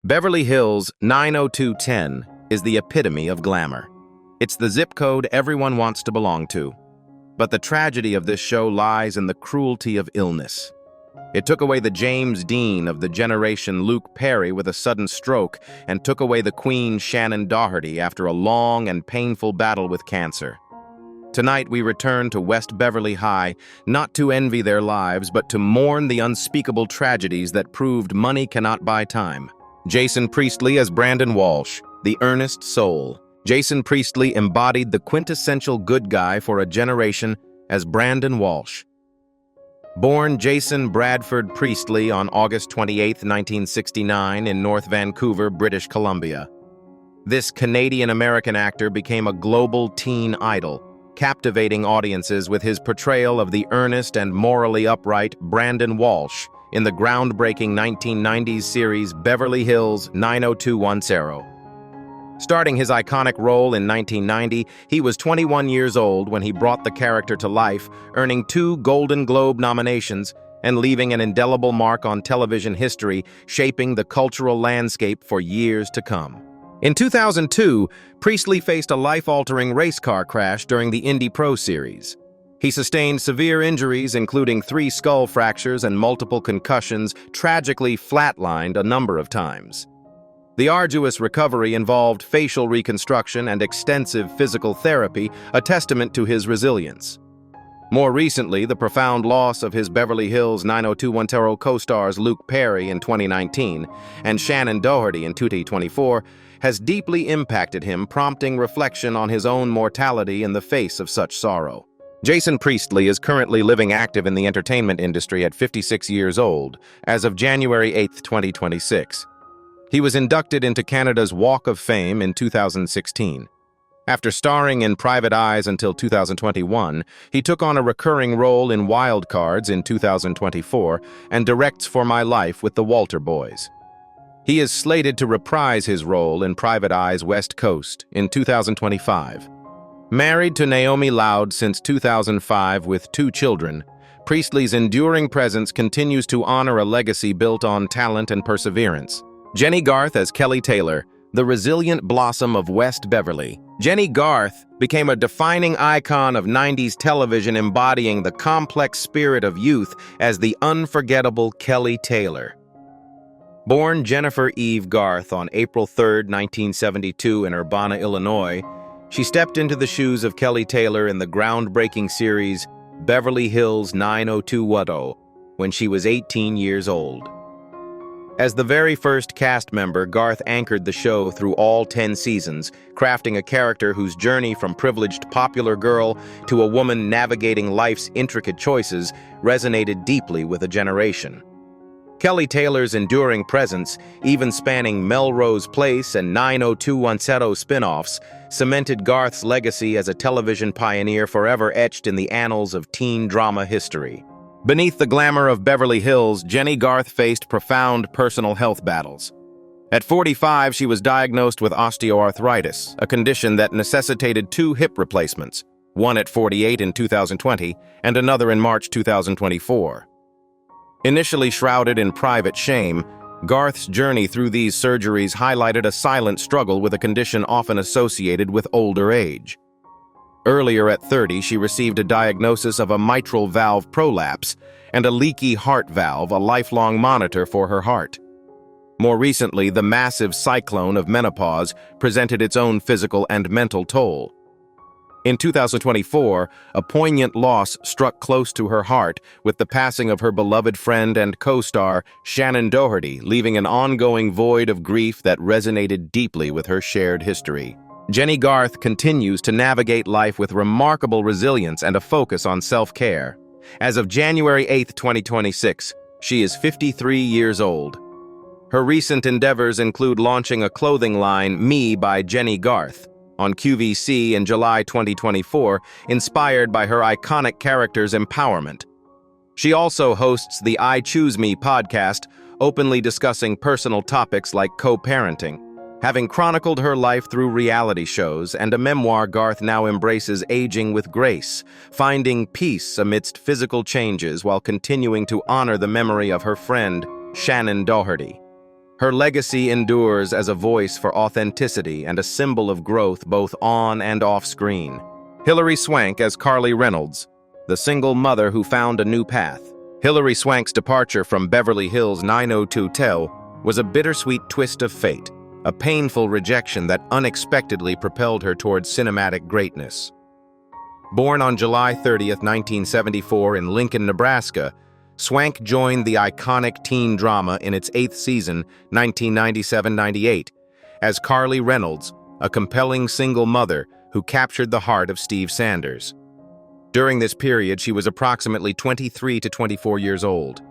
Beverly Hills 90210 is the epitome of glamour. It's the zip code everyone wants to belong to. But the tragedy of this show lies in the cruelty of illness. It took away the James Dean of the generation Luke Perry with a sudden stroke and took away the Queen Shannen Doherty after a long and painful battle with cancer. Tonight we return to West Beverly High, not to envy their lives, but to mourn the unspeakable tragedies that proved money cannot buy time. Jason Priestley as Brandon Walsh, the earnest soul. Jason Priestley embodied the quintessential good guy for a generation as Brandon Walsh. Born Jason Bradford Priestley on August 28, 1969 in North Vancouver, British Columbia. This Canadian-American actor became a global teen idol, captivating audiences with his portrayal of the earnest and morally upright Brandon Walsh in the groundbreaking 1990s series Beverly Hills 90210. Starting his iconic role in 1990, he was 21 years old when he brought the character to life, earning 2 Golden Globe nominations and leaving an indelible mark on television history, shaping the cultural landscape for years to come. In 2002, Priestley faced a life-altering race car crash during the Indy Pro Series. He sustained severe injuries, including 3 skull fractures and multiple concussions, tragically flatlined a number of times. The arduous recovery involved facial reconstruction and extensive physical therapy, a testament to his resilience. More recently, the profound loss of his Beverly Hills 90210 co-stars Luke Perry in 2019 and Shannen Doherty in 2024 has deeply impacted him, prompting reflection on his own mortality in the face of such sorrow. Jason Priestley is currently living active in the entertainment industry at 56 years old, as of January 8, 2026. He was inducted into Canada's Walk of Fame in 2016. After starring in Private Eyes until 2021, he took on a recurring role in Wild Cards in 2024 and directs For My Life with the Walter Boys. He is slated to reprise his role in Private Eyes West Coast in 2025. Married to Naomi Loud since 2005 with 2 children, Priestley's enduring presence continues to honor a legacy built on talent and perseverance. Jennie Garth as Kelly Taylor, the resilient blossom of West Beverly. Jennie Garth became a defining icon of 90s television, embodying the complex spirit of youth as the unforgettable Kelly Taylor. Born Jennifer Eve Garth on April 3, 1972 in Urbana, Illinois, she stepped into the shoes of Kelly Taylor in the groundbreaking series Beverly Hills 90210 when she was 18 years old. As the very first cast member, Garth anchored the show through all 10 seasons, crafting a character whose journey from privileged popular girl to a woman navigating life's intricate choices resonated deeply with a generation. Kelly Taylor's enduring presence, even spanning Melrose Place and 90210 spin-offs, cemented Garth's legacy as a television pioneer forever etched in the annals of teen drama history. Beneath the glamour of Beverly Hills, Jennie Garth faced profound personal health battles. At 45, she was diagnosed with osteoarthritis, a condition that necessitated 2 hip replacements, one at 48 in 2020 and another in March 2024. Initially shrouded in private shame, Garth's journey through these surgeries highlighted a silent struggle with a condition often associated with older age. Earlier at 30, she received a diagnosis of a mitral valve prolapse and a leaky heart valve, a lifelong monitor for her heart. More recently, the massive cyclone of menopause presented its own physical and mental toll. In 2024, a poignant loss struck close to her heart with the passing of her beloved friend and co-star, Shannen Doherty, leaving an ongoing void of grief that resonated deeply with her shared history. Jennie Garth continues to navigate life with remarkable resilience and a focus on self-care. As of January 8, 2026, she is 53 years old. Her recent endeavors include launching a clothing line, Me by Jennie Garth, on QVC in July 2024, inspired by her iconic character's empowerment. She also hosts the I Choose Me podcast, openly discussing personal topics like co-parenting. Having chronicled her life through reality shows and a memoir, Garth now embraces aging with grace, finding peace amidst physical changes while continuing to honor the memory of her friend, Shannen Doherty. Her legacy endures as a voice for authenticity and a symbol of growth both on and off screen. Hilary Swank as Carly Reynolds, the single mother who found a new path. Hilary Swank's departure from Beverly Hills 90210 was a bittersweet twist of fate, a painful rejection that unexpectedly propelled her towards cinematic greatness. Born on July 30th, 1974 in Lincoln, Nebraska, Swank joined the iconic teen drama in its 8th season, 1997-98, as Carly Reynolds, a compelling single mother who captured the heart of Steve Sanders. During this period, she was approximately 23 to 24 years old.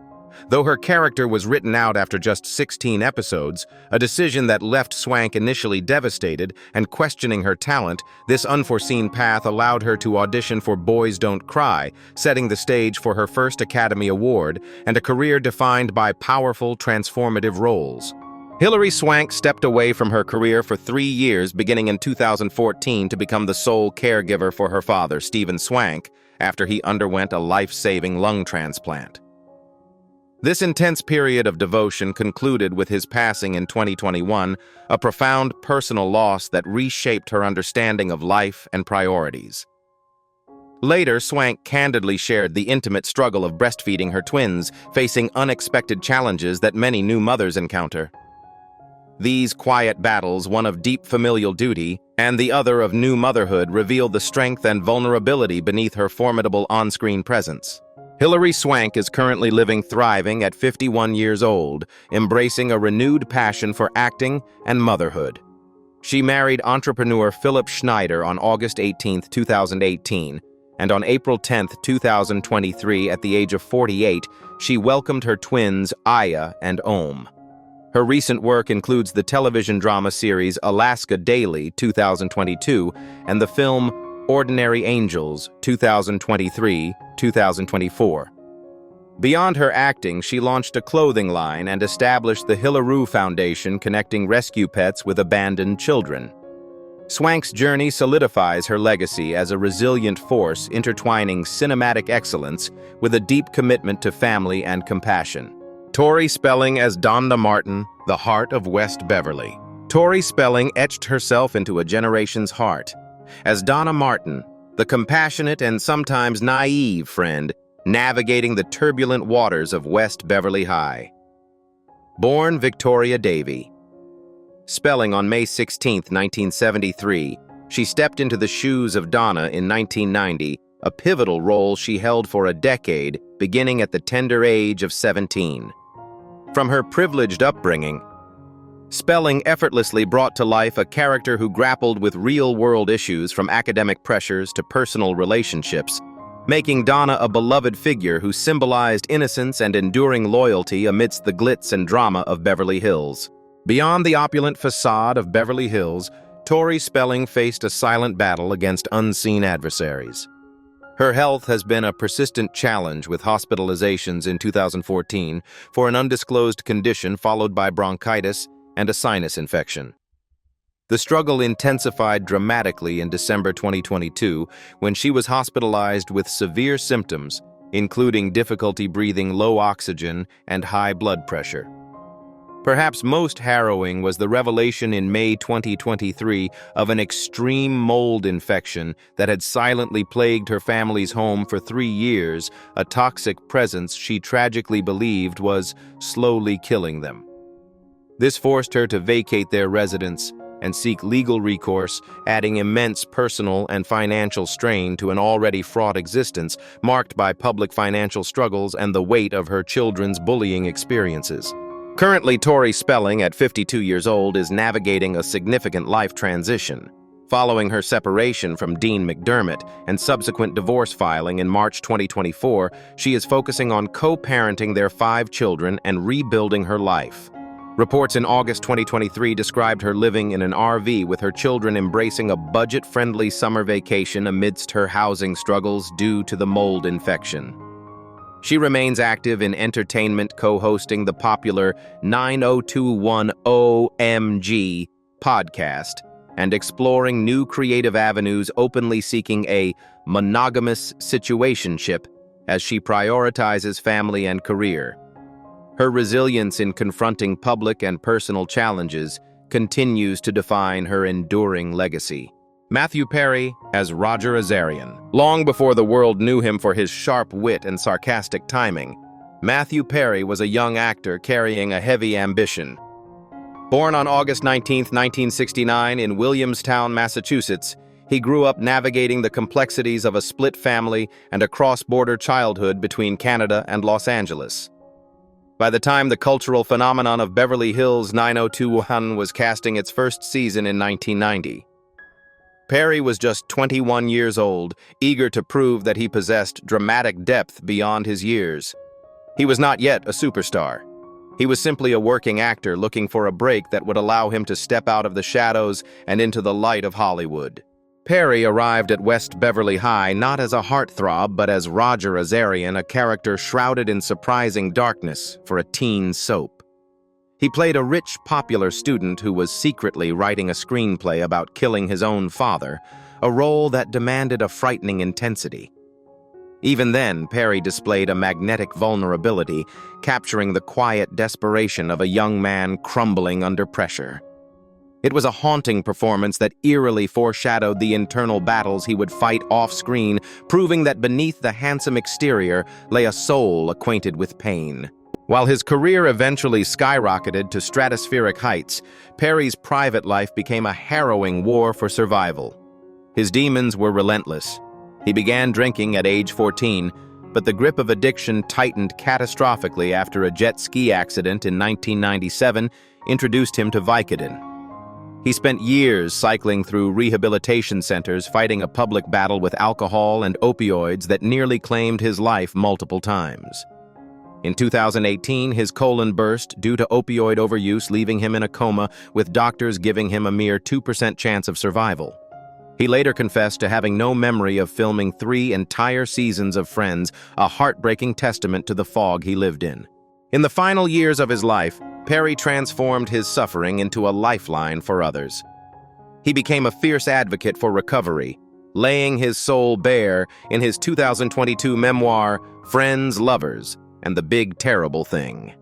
Though her character was written out after just 16 episodes, a decision that left Swank initially devastated and questioning her talent, this unforeseen path allowed her to audition for Boys Don't Cry, setting the stage for her first Academy Award and a career defined by powerful, transformative roles. Hilary Swank stepped away from her career for 3 years, beginning in 2014 to become the sole caregiver for her father, Stephen Swank, after he underwent a life-saving lung transplant. This intense period of devotion concluded with his passing in 2021, a profound personal loss that reshaped her understanding of life and priorities. Later, Swank candidly shared the intimate struggle of breastfeeding her twins, facing unexpected challenges that many new mothers encounter. These quiet battles, one of deep familial duty and the other of new motherhood, revealed the strength and vulnerability beneath her formidable on-screen presence. Hilary Swank is currently living thriving at 51 years old, embracing a renewed passion for acting and motherhood. She married entrepreneur Philip Schneider on August 18, 2018, and on April 10, 2023, at the age of 48, she welcomed her twins Aya and Ohm. Her recent work includes the television drama series Alaska Daily 2022 and the film Ordinary Angels 2023-2024. Beyond her acting, she launched a clothing line and established the Hilary Foundation, connecting rescue pets with abandoned children. Swank's journey solidifies her legacy as a resilient force intertwining cinematic excellence with a deep commitment to family and compassion. Tori Spelling as Donna Martin, the heart of West Beverly. Tori Spelling etched herself into a generation's heart. As Donna Martin, the compassionate and sometimes naive friend, navigating the turbulent waters of West Beverly High. Born Victoria Davy. Spelling on May 16, 1973, she stepped into the shoes of Donna in 1990, a pivotal role she held for a decade, beginning at the tender age of 17. From her privileged upbringing, Spelling effortlessly brought to life a character who grappled with real-world issues from academic pressures to personal relationships, making Donna a beloved figure who symbolized innocence and enduring loyalty amidst the glitz and drama of Beverly Hills. Beyond the opulent facade of Beverly Hills, Tori Spelling faced a silent battle against unseen adversaries. Her health has been a persistent challenge, with hospitalizations in 2014 for an undisclosed condition followed by bronchitis and a sinus infection. The struggle intensified dramatically in December 2022 when she was hospitalized with severe symptoms, including difficulty breathing, low oxygen, and high blood pressure. Perhaps most harrowing was the revelation in May 2023 of an extreme mold infection that had silently plagued her family's home for 3 years, a toxic presence she tragically believed was slowly killing them. This forced her to vacate their residence and seek legal recourse, adding immense personal and financial strain to an already fraught existence marked by public financial struggles and the weight of her children's bullying experiences. Currently, Tori Spelling, at 52 years old, is navigating a significant life transition. Following her separation from Dean McDermott and subsequent divorce filing in March 2024, she is focusing on co-parenting their 5 children and rebuilding her life. Reports in August 2023 described her living in an RV with her children, embracing a budget-friendly summer vacation amidst her housing struggles due to the mold infection. She remains active in entertainment, co-hosting the popular 9021 OMG podcast and exploring new creative avenues, openly seeking a monogamous situationship as she prioritizes family and career. Her resilience in confronting public and personal challenges continues to define her enduring legacy. Matthew Perry as Roger Azarian. Long before the world knew him for his sharp wit and sarcastic timing, Matthew Perry was a young actor carrying a heavy ambition. Born on August 19, 1969 in Williamstown, Massachusetts, he grew up navigating the complexities of a split family and a cross-border childhood between Canada and Los Angeles. By the time the cultural phenomenon of Beverly Hills 90210 was casting its first season in 1990, Perry was just 21 years old, eager to prove that he possessed dramatic depth beyond his years. He was not yet a superstar. He was simply a working actor looking for a break that would allow him to step out of the shadows and into the light of Hollywood. Perry arrived at West Beverly High not as a heartthrob, but as Roger Azarian, a character shrouded in surprising darkness for a teen soap. He played a rich, popular student who was secretly writing a screenplay about killing his own father, a role that demanded a frightening intensity. Even then, Perry displayed a magnetic vulnerability, capturing the quiet desperation of a young man crumbling under pressure. It was a haunting performance that eerily foreshadowed the internal battles he would fight off-screen, proving that beneath the handsome exterior lay a soul acquainted with pain. While his career eventually skyrocketed to stratospheric heights, Perry's private life became a harrowing war for survival. His demons were relentless. He began drinking at age 14, but the grip of addiction tightened catastrophically after a jet ski accident in 1997 introduced him to Vicodin. He spent years cycling through rehabilitation centers fighting a public battle with alcohol and opioids that nearly claimed his life multiple times. In 2018, his colon burst due to opioid overuse, leaving him in a coma, with doctors giving him a mere 2% chance of survival. He later confessed to having no memory of filming 3 entire seasons of Friends, a heartbreaking testament to the fog he lived in. In the final years of his life, Perry transformed his suffering into a lifeline for others. He became a fierce advocate for recovery, laying his soul bare in his 2022 memoir, Friends, Lovers, and the Big Terrible Thing.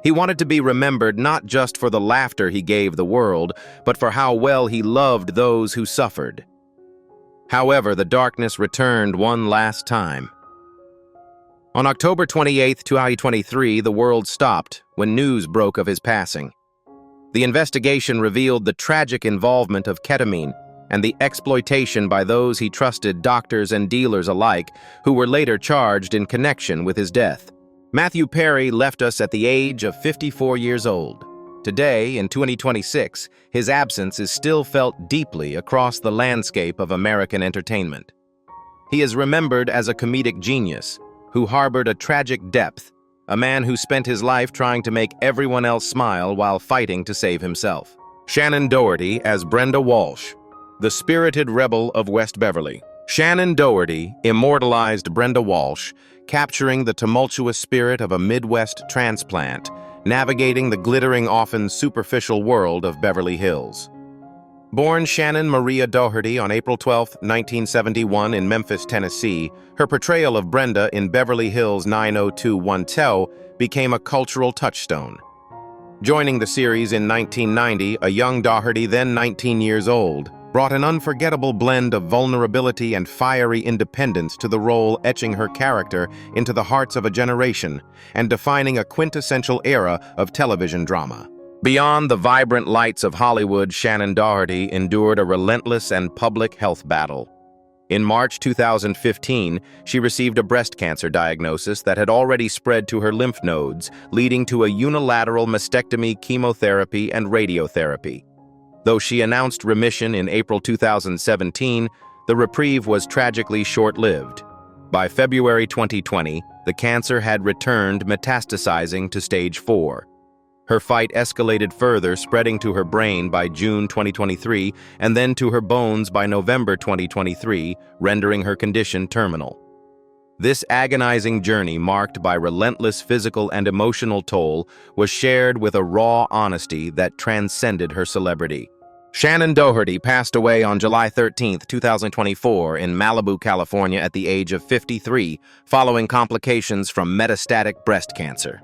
He wanted to be remembered not just for the laughter he gave the world, but for how well he loved those who suffered. However, the darkness returned one last time. On October 28, 2023, the world stopped when news broke of his passing. The investigation revealed the tragic involvement of ketamine and the exploitation by those he trusted, doctors and dealers alike, who were later charged in connection with his death. Matthew Perry left us at the age of 54 years old. Today, in 2026, his absence is still felt deeply across the landscape of American entertainment. He is remembered as a comedic genius who harbored a tragic depth, a man who spent his life trying to make everyone else smile while fighting to save himself. Shannen Doherty as Brenda Walsh, the spirited rebel of West Beverly. Shannen Doherty immortalized Brenda Walsh, capturing the tumultuous spirit of a Midwest transplant, navigating the glittering, often superficial world of Beverly Hills. Born Shannen Maria Doherty on April 12, 1971 in Memphis, Tennessee, her portrayal of Brenda in Beverly Hills 90210 became a cultural touchstone. Joining the series in 1990, a young Doherty, then 19 years old, brought an unforgettable blend of vulnerability and fiery independence to the role, etching her character into the hearts of a generation and defining a quintessential era of television drama. Beyond the vibrant lights of Hollywood, Shannen Doherty endured a relentless and public health battle. In March 2015, she received a breast cancer diagnosis that had already spread to her lymph nodes, leading to a unilateral mastectomy, chemotherapy, and radiotherapy. Though she announced remission in April 2017, the reprieve was tragically short-lived. By February 2020, the cancer had returned, metastasizing to stage 4. Her fight escalated further, spreading to her brain by June 2023 and then to her bones by November 2023, rendering her condition terminal. This agonizing journey, marked by relentless physical and emotional toll, was shared with a raw honesty that transcended her celebrity. Shannen Doherty passed away on July 13, 2024 in Malibu, California at the age of 53, following complications from metastatic breast cancer.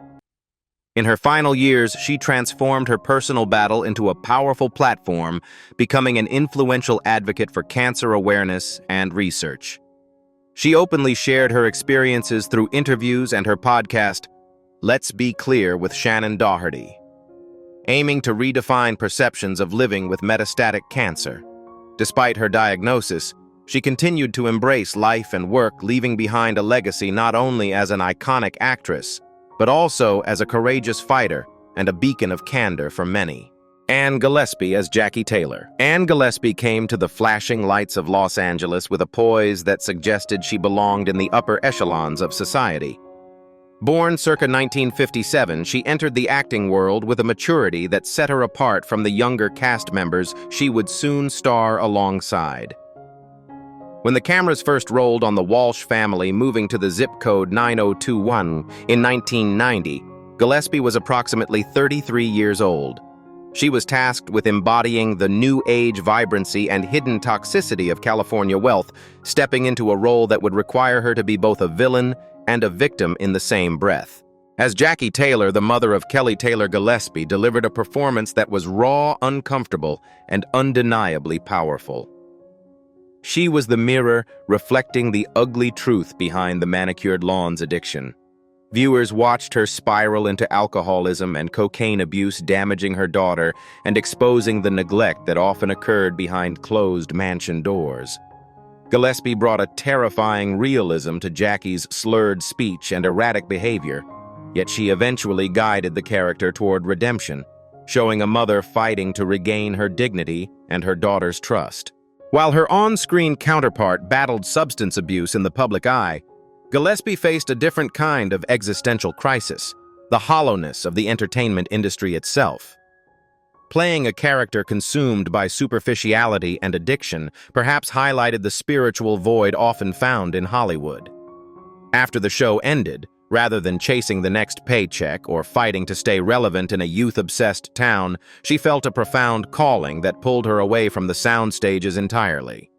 In her final years, she transformed her personal battle into a powerful platform, becoming an influential advocate for cancer awareness and research. She openly shared her experiences through interviews and her podcast, Let's Be Clear with Shannen Doherty, aiming to redefine perceptions of living with metastatic cancer. Despite her diagnosis, she continued to embrace life and work, leaving behind a legacy not only as an iconic actress, but also as a courageous fighter and a beacon of candor for many. Anne Gillespie as Jackie Taylor. Anne Gillespie came to the flashing lights of Los Angeles with a poise that suggested she belonged in the upper echelons of society. Born circa 1957, she entered the acting world with a maturity that set her apart from the younger cast members she would soon star alongside. When the cameras first rolled on the Walsh family moving to the zip code 9021 in 1990, Gillespie was approximately 33 years old. She was tasked with embodying the new age vibrancy and hidden toxicity of California wealth, stepping into a role that would require her to be both a villain and a victim in the same breath. As Jackie Taylor, the mother of Kelly Taylor Gillespie, delivered a performance that was raw, uncomfortable, and undeniably powerful. She was the mirror reflecting the ugly truth behind the manicured lawn's addiction. Viewers watched her spiral into alcoholism and cocaine abuse, damaging her daughter and exposing the neglect that often occurred behind closed mansion doors. Gillespie brought a terrifying realism to Jackie's slurred speech and erratic behavior, yet she eventually guided the character toward redemption, showing a mother fighting to regain her dignity and her daughter's trust. While her on-screen counterpart battled substance abuse in the public eye, Gillespie faced a different kind of existential crisis, the hollowness of the entertainment industry itself. Playing a character consumed by superficiality and addiction perhaps highlighted the spiritual void often found in Hollywood. After the show ended, rather than chasing the next paycheck or fighting to stay relevant in a youth-obsessed town, she felt a profound calling that pulled her away from the sound stages entirely.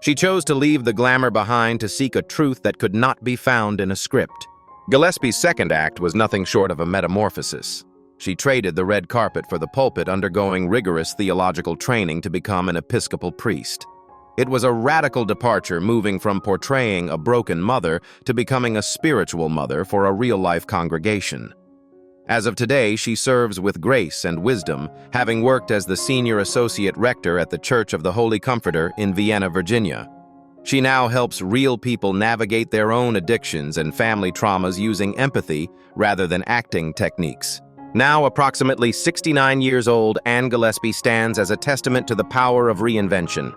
She chose to leave the glamour behind to seek a truth that could not be found in a script. Gillespie's second act was nothing short of a metamorphosis. She traded the red carpet for the pulpit, undergoing rigorous theological training to become an Episcopal priest. It was a radical departure, moving from portraying a broken mother to becoming a spiritual mother for a real-life congregation. As of today, she serves with grace and wisdom, having worked as the senior associate rector at the Church of the Holy Comforter in Vienna, Virginia. She now helps real people navigate their own addictions and family traumas using empathy rather than acting techniques. Now approximately 69 years old, Anne Gillespie stands as a testament to the power of reinvention.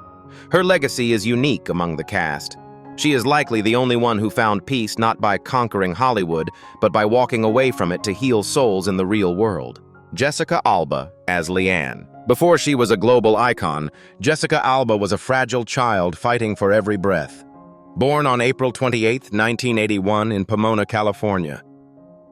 Her legacy is unique among the cast. She is likely the only one who found peace not by conquering Hollywood, but by walking away from it to heal souls in the real world. Jessica Alba as Leanne. Before she was a global icon, Jessica Alba was a fragile child fighting for every breath. Born on April 28, 1981 in Pomona, California.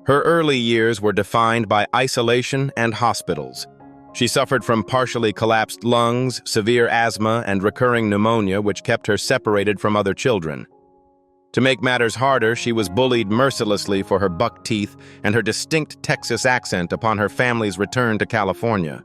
Her early years were defined by isolation and hospitals. She suffered from partially collapsed lungs, severe asthma, and recurring pneumonia, which kept her separated from other children. To make matters harder, she was bullied mercilessly for her buck teeth and her distinct Texas accent upon her family's return to California.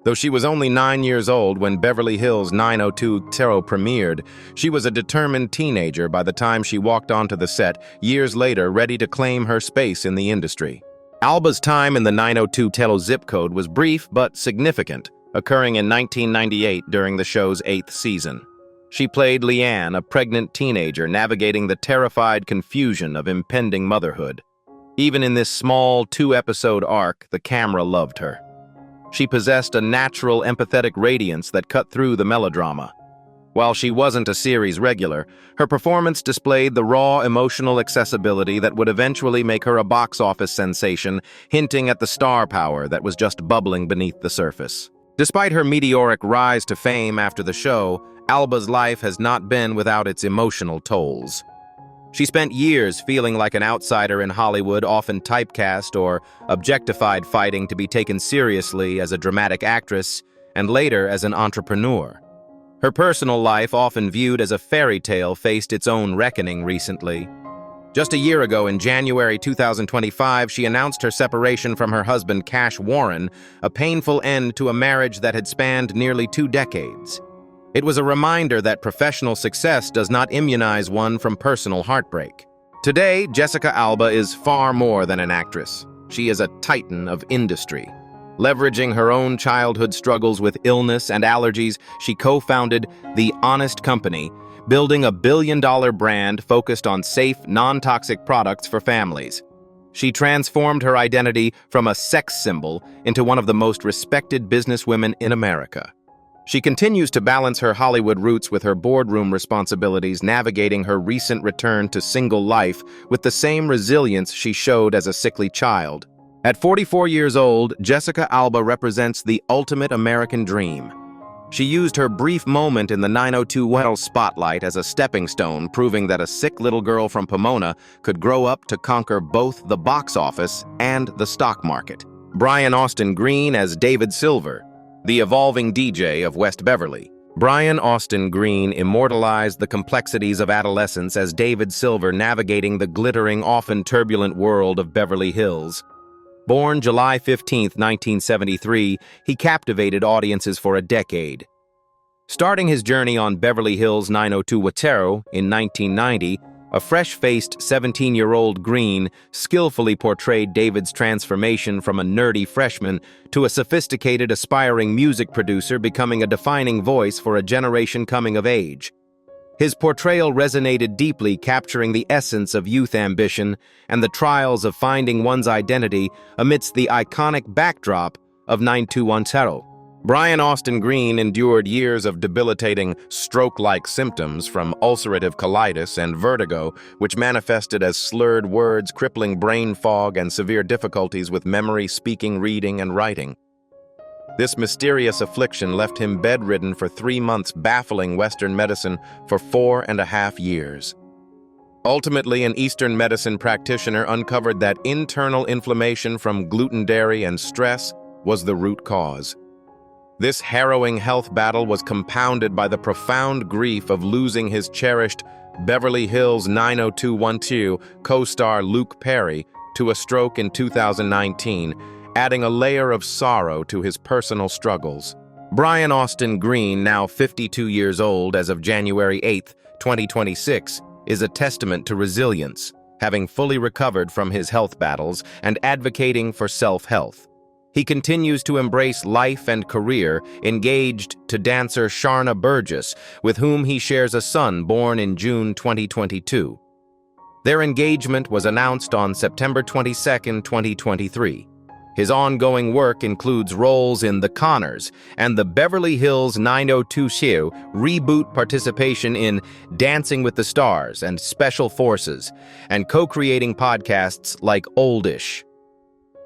Though she was only 9 years old when Beverly Hills 90210 premiered, she was a determined teenager by the time she walked onto the set, years later ready to claim her space in the industry. Alba's time in the 90210 zip code was brief but significant, occurring in 1998 during the show's 8th season. She played Leanne, a pregnant teenager navigating the terrified confusion of impending motherhood. Even in this small 2-episode arc, the camera loved her. She possessed a natural, empathetic radiance that cut through the melodrama. While she wasn't a series regular, her performance displayed the raw emotional accessibility that would eventually make her a box office sensation, hinting at the star power that was just bubbling beneath the surface. Despite her meteoric rise to fame after the show, Alba's life has not been without its emotional tolls. She spent years feeling like an outsider in Hollywood, often typecast or objectified, fighting to be taken seriously as a dramatic actress and later as an entrepreneur. Her personal life, often viewed as a fairy tale, faced its own reckoning recently. Just a year ago, in January 2025, she announced her separation from her husband, Cash Warren, a painful end to a marriage that had spanned nearly 2 decades. It was a reminder that professional success does not immunize one from personal heartbreak. Today, Jessica Alba is far more than an actress. She is a titan of industry. Leveraging her own childhood struggles with illness and allergies, she co-founded The Honest Company, building a billion-dollar brand focused on safe, non-toxic products for families. She transformed her identity from a sex symbol into one of the most respected businesswomen in America. She continues to balance her Hollywood roots with her boardroom responsibilities, navigating her recent return to single life with the same resilience she showed as a sickly child. At 44 years old, Jessica Alba represents the ultimate American dream. She used her brief moment in the 90210 spotlight as a stepping stone, proving that a sick little girl from Pomona could grow up to conquer both the box office and the stock market. Brian Austin Green as David Silver, the evolving DJ of West Beverly. Brian Austin Green immortalized the complexities of adolescence as David Silver navigating the glittering, often turbulent world of Beverly Hills. Born July 15, 1973, he captivated audiences for a decade. Starting his journey on Beverly Hills 90210 in 1990, a fresh-faced 17-year-old Green skillfully portrayed David's transformation from a nerdy freshman to a sophisticated, aspiring music producer, becoming a defining voice for a generation coming of age. His portrayal resonated deeply, capturing the essence of youth ambition and the trials of finding one's identity amidst the iconic backdrop of 90210. Brian Austin Green endured years of debilitating stroke-like symptoms from ulcerative colitis and vertigo, which manifested as slurred words, crippling brain fog, and severe difficulties with memory, speaking, reading, and writing. This mysterious affliction left him bedridden for 3 months, baffling Western medicine for 4.5 years. Ultimately, an Eastern medicine practitioner uncovered that internal inflammation from gluten, dairy, and stress was the root cause. This harrowing health battle was compounded by the profound grief of losing his cherished Beverly Hills 90210 co-star Luke Perry to a stroke in 2019, adding a layer of sorrow to his personal struggles. Brian Austin Green, now 52 years old as of January 8, 2026, is a testament to resilience, having fully recovered from his health battles and advocating for self-health. He continues to embrace life and career, engaged to dancer Sharna Burgess, with whom he shares a son born in June 2022. Their engagement was announced on September 22, 2023. His ongoing work includes roles in The Conners and the Beverly Hills 90210 reboot, participation in Dancing with the Stars and Special Forces, and co-creating podcasts like Oldish.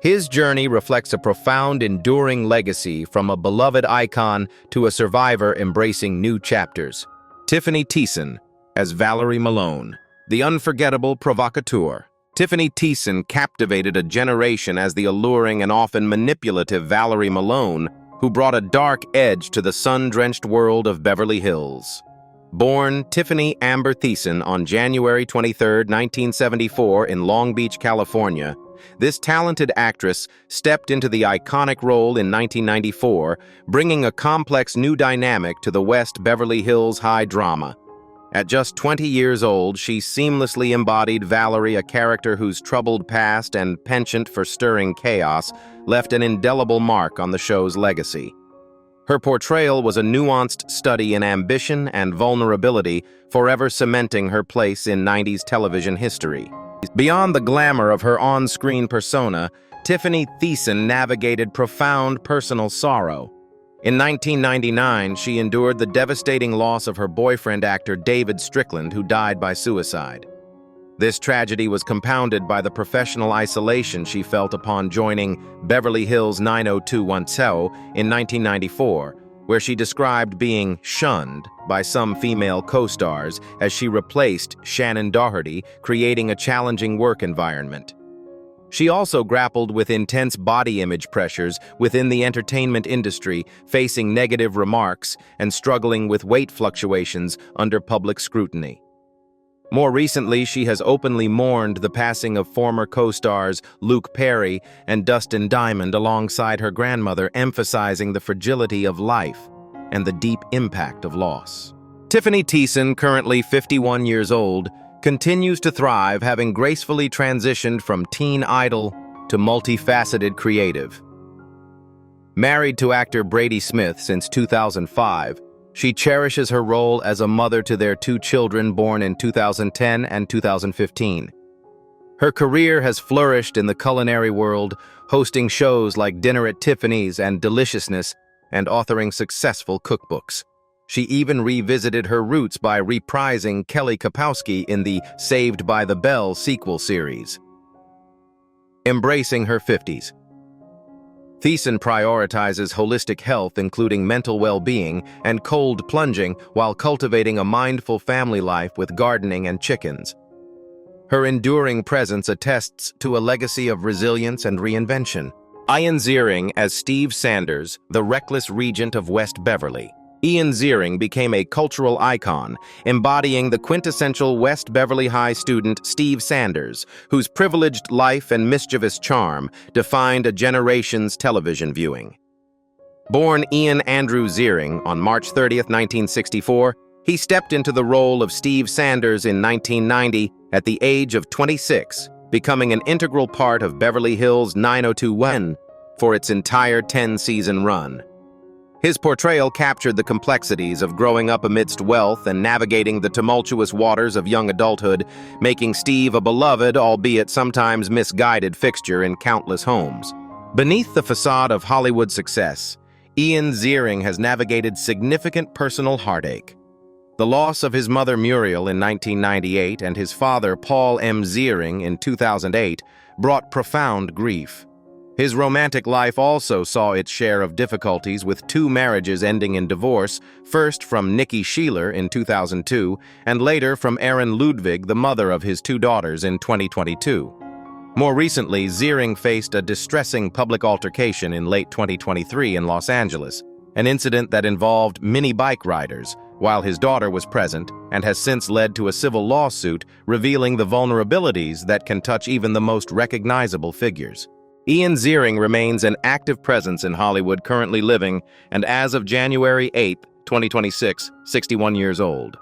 His journey reflects a profound, enduring legacy, from a beloved icon to a survivor embracing new chapters. Thiessen as Valerie Malone, the unforgettable provocateur. Thiessen captivated a generation as the alluring and often manipulative Valerie Malone, who brought a dark edge to the sun-drenched world of Beverly Hills. Born Tiffani Amber Thiessen on January 23, 1974 in Long Beach, California, this talented actress stepped into the iconic role in 1994, bringing a complex new dynamic to the West Beverly Hills high drama. At just 20 years old, she seamlessly embodied Valerie, a character whose troubled past and penchant for stirring chaos left an indelible mark on the show's legacy. Her portrayal was a nuanced study in ambition and vulnerability, forever cementing her place in 90s television history. Beyond the glamour of her on-screen persona, Tiffani Thiessen navigated profound personal sorrow. In 1999, she endured the devastating loss of her boyfriend, actor David Strickland, who died by suicide. This tragedy was compounded by the professional isolation she felt upon joining Beverly Hills 90210 in 1994, where she described being shunned by some female co-stars as she replaced Shannen Doherty, creating a challenging work environment. She also grappled with intense body image pressures within the entertainment industry, facing negative remarks and struggling with weight fluctuations under public scrutiny. More recently, she has openly mourned the passing of former co-stars Luke Perry and Dustin Diamond alongside her grandmother, emphasizing the fragility of life and the deep impact of loss. Tiffani Thiessen, currently 51 years old, continues to thrive, having gracefully transitioned from teen idol to multifaceted creative. Married to actor Brady Smith since 2005, she cherishes her role as a mother to their two children born in 2010 and 2015. Her career has flourished in the culinary world, hosting shows like Dinner at Tiffany's and Deliciousness, and authoring successful cookbooks. She even revisited her roots by reprising Kelly Kapowski in the Saved by the Bell sequel series. Embracing her 50s. Thiessen prioritizes holistic health, including mental well-being and cold plunging, while cultivating a mindful family life with gardening and chickens. Her enduring presence attests to a legacy of resilience and reinvention. Ziering as Steve Sanders, the reckless regent of West Beverly. Ziering became a cultural icon, embodying the quintessential West Beverly High student Steve Sanders, whose privileged life and mischievous charm defined a generation's television viewing. Born Ian Andrew Ziering on March 30, 1964, he stepped into the role of Steve Sanders in 1990 at the age of 26, becoming an integral part of Beverly Hills 90210 for its entire 10-season run. His portrayal captured the complexities of growing up amidst wealth and navigating the tumultuous waters of young adulthood, making Steve a beloved, albeit sometimes misguided, fixture in countless homes. Beneath the facade of Hollywood success, Ian Ziering has navigated significant personal heartache. The loss of his mother Muriel in 1998 and his father Paul M. Ziering in 2008 brought profound grief. His romantic life also saw its share of difficulties, with two marriages ending in divorce, first from Nikki Sheeler in 2002, and later from Erin Ludwig, the mother of his two daughters, in 2022. More recently, Ziering faced a distressing public altercation in late 2023 in Los Angeles, an incident that involved mini bike riders, while his daughter was present, and has since led to a civil lawsuit revealing the vulnerabilities that can touch even the most recognizable figures. Ian Ziering remains an active presence in Hollywood, currently living, and as of January 8, 2026, 61 years old.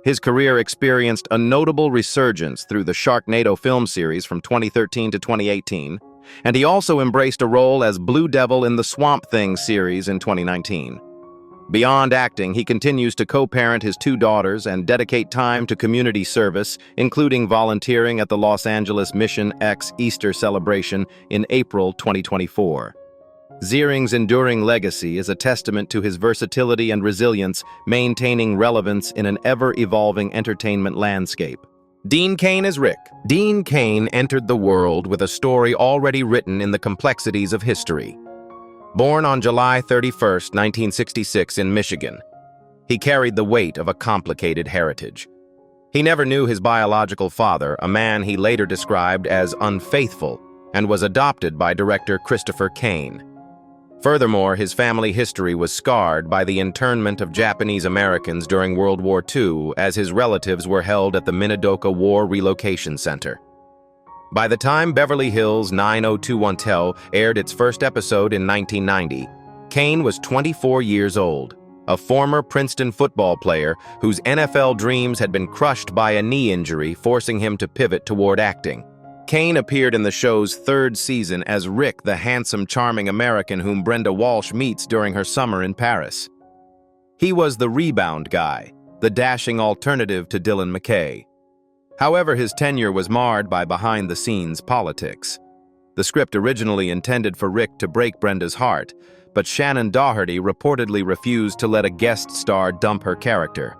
His career experienced a notable resurgence through the Sharknado film series from 2013 to 2018, and he also embraced a role as Blue Devil in the Swamp Thing series in 2019. Beyond acting, he continues to co-parent his two daughters and dedicate time to community service, including volunteering at the Los Angeles Mission X Easter celebration in April 2024. Ziering's enduring legacy is a testament to his versatility and resilience, maintaining relevance in an ever-evolving entertainment landscape. Dean Cain as Rick. Dean Cain entered the world with a story already written in the complexities of history. Born on July 31, 1966 in Michigan, he carried the weight of a complicated heritage. He never knew his biological father, a man he later described as unfaithful, and was adopted by director Christopher Cain. Furthermore, his family history was scarred by the internment of Japanese Americans during World War II, as his relatives were held at the Minidoka War Relocation Center. By the time Beverly Hills 90210 aired its first episode in 1990, Cain was 24 years old, a former Princeton football player whose NFL dreams had been crushed by a knee injury, forcing him to pivot toward acting. Cain appeared in the show's third season as Rick, the handsome, charming American whom Brenda Walsh meets during her summer in Paris. He was the rebound guy, the dashing alternative to Dylan McKay. However, his tenure was marred by behind-the-scenes politics. The script originally intended for Rick to break Brenda's heart, but Shannen Doherty reportedly refused to let a guest star dump her character.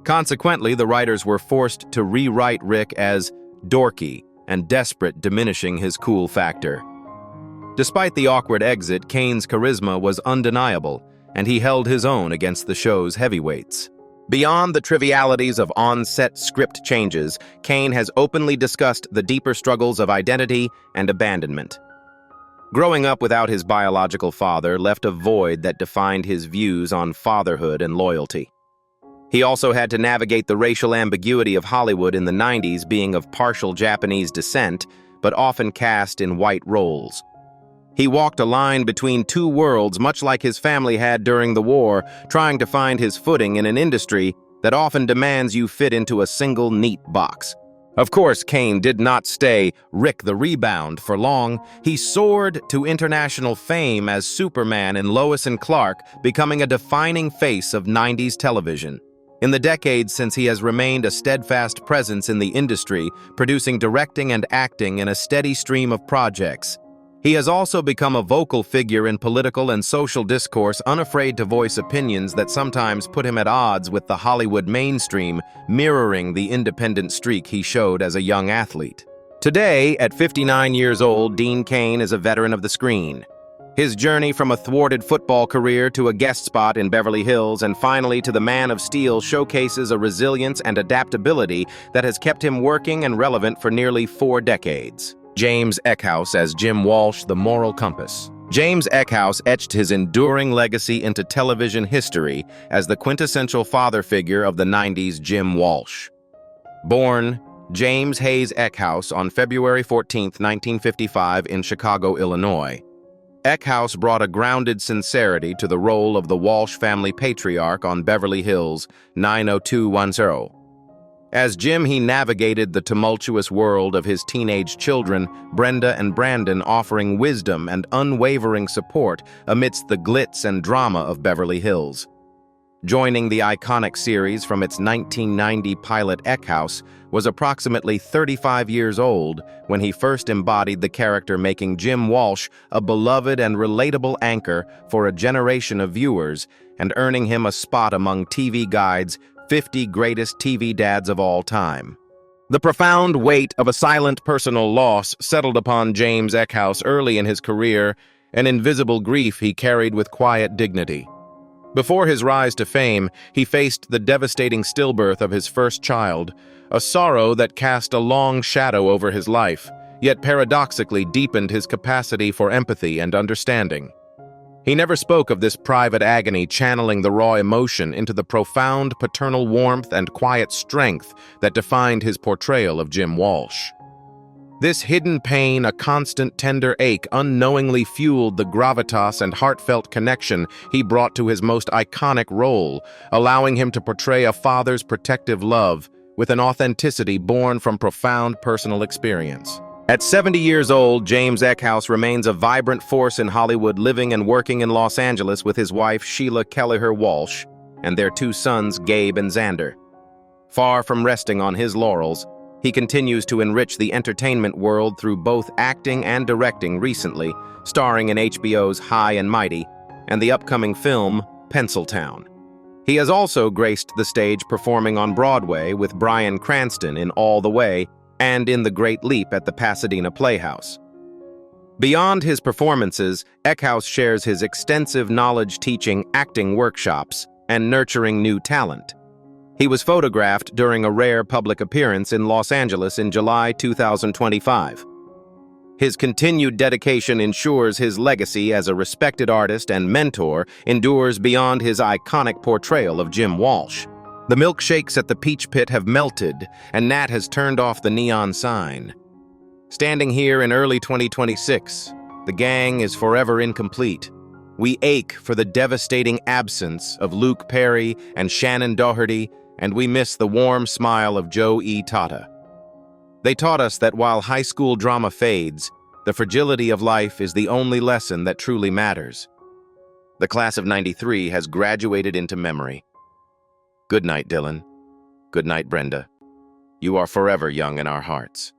Consequently, the writers were forced to rewrite Rick as dorky and desperate, diminishing his cool factor. Despite the awkward exit, Cain's charisma was undeniable, and he held his own against the show's heavyweights. Beyond the trivialities of on-set script changes, Cain has openly discussed the deeper struggles of identity and abandonment. Growing up without his biological father left a void that defined his views on fatherhood and loyalty. He also had to navigate the racial ambiguity of Hollywood in the 90s, being of partial Japanese descent, but often cast in white roles. He walked a line between two worlds, much like his family had during the war, trying to find his footing in an industry that often demands you fit into a single neat box. Of course, Cain did not stay Rick the Rebound for long. He soared to international fame as Superman in Lois and Clark, becoming a defining face of 90s television. In the decades since, he has remained a steadfast presence in the industry, producing, directing, and acting in a steady stream of projects. He has also become a vocal figure in political and social discourse, unafraid to voice opinions that sometimes put him at odds with the Hollywood mainstream, mirroring the independent streak he showed as a young athlete. Today, at 59 years old, Dean Cain is a veteran of the screen. His journey from a thwarted football career to a guest spot in Beverly Hills and finally to the Man of Steel showcases a resilience and adaptability that has kept him working and relevant for nearly 4 decades. James Eckhouse as Jim Walsh, the moral compass. James Eckhouse etched his enduring legacy into television history as the quintessential father figure of the 90s Jim Walsh. Born James Hayes Eckhouse on February 14, 1955 in Chicago, Illinois, Eckhouse brought a grounded sincerity to the role of the Walsh family patriarch on Beverly Hills 90210. As Jim, he navigated the tumultuous world of his teenage children, Brenda and Brandon, offering wisdom and unwavering support amidst the glitz and drama of Beverly Hills. Joining the iconic series from its 1990 pilot, Eckhouse was approximately 35 years old when he first embodied the character, making Jim Walsh a beloved and relatable anchor for a generation of viewers and earning him a spot among TV Guide's 50 Greatest TV Dads of All Time. The profound weight of a silent personal loss settled upon James Eckhouse early in his career, an invisible grief he carried with quiet dignity. Before his rise to fame, he faced the devastating stillbirth of his first child, a sorrow that cast a long shadow over his life, yet paradoxically deepened his capacity for empathy and understanding. He never spoke of this private agony, channeling the raw emotion into the profound paternal warmth and quiet strength that defined his portrayal of Jim Walsh. This hidden pain, a constant tender ache, unknowingly fueled the gravitas and heartfelt connection he brought to his most iconic role, allowing him to portray a father's protective love with an authenticity born from profound personal experience. At 70 years old, James Eckhouse remains a vibrant force in Hollywood, living and working in Los Angeles with his wife Sheila Kelleher Walsh and their 2 sons, Gabe and Xander. Far from resting on his laurels, he continues to enrich the entertainment world through both acting and directing, recently starring in HBO's High and Mighty and the upcoming film Penciltown. He has also graced the stage performing on Broadway with Bryan Cranston in All the Way and in The Great Leap at the Pasadena Playhouse. Beyond his performances, Eckhouse shares his extensive knowledge teaching acting workshops and nurturing new talent. He was photographed during a rare public appearance in Los Angeles in July 2025. His continued dedication ensures his legacy as a respected artist and mentor endures beyond his iconic portrayal of Jim Walsh. The milkshakes at the Peach Pit have melted, and Nat has turned off the neon sign. Standing here in early 2026, the gang is forever incomplete. We ache for the devastating absence of Luke Perry and Shannen Doherty, and we miss the warm smile of Joe E. Tata. They taught us that while high school drama fades, the fragility of life is the only lesson that truly matters. The class of '93 has graduated into memory. Good night, Dylan. Good night, Brenda. You are forever young in our hearts.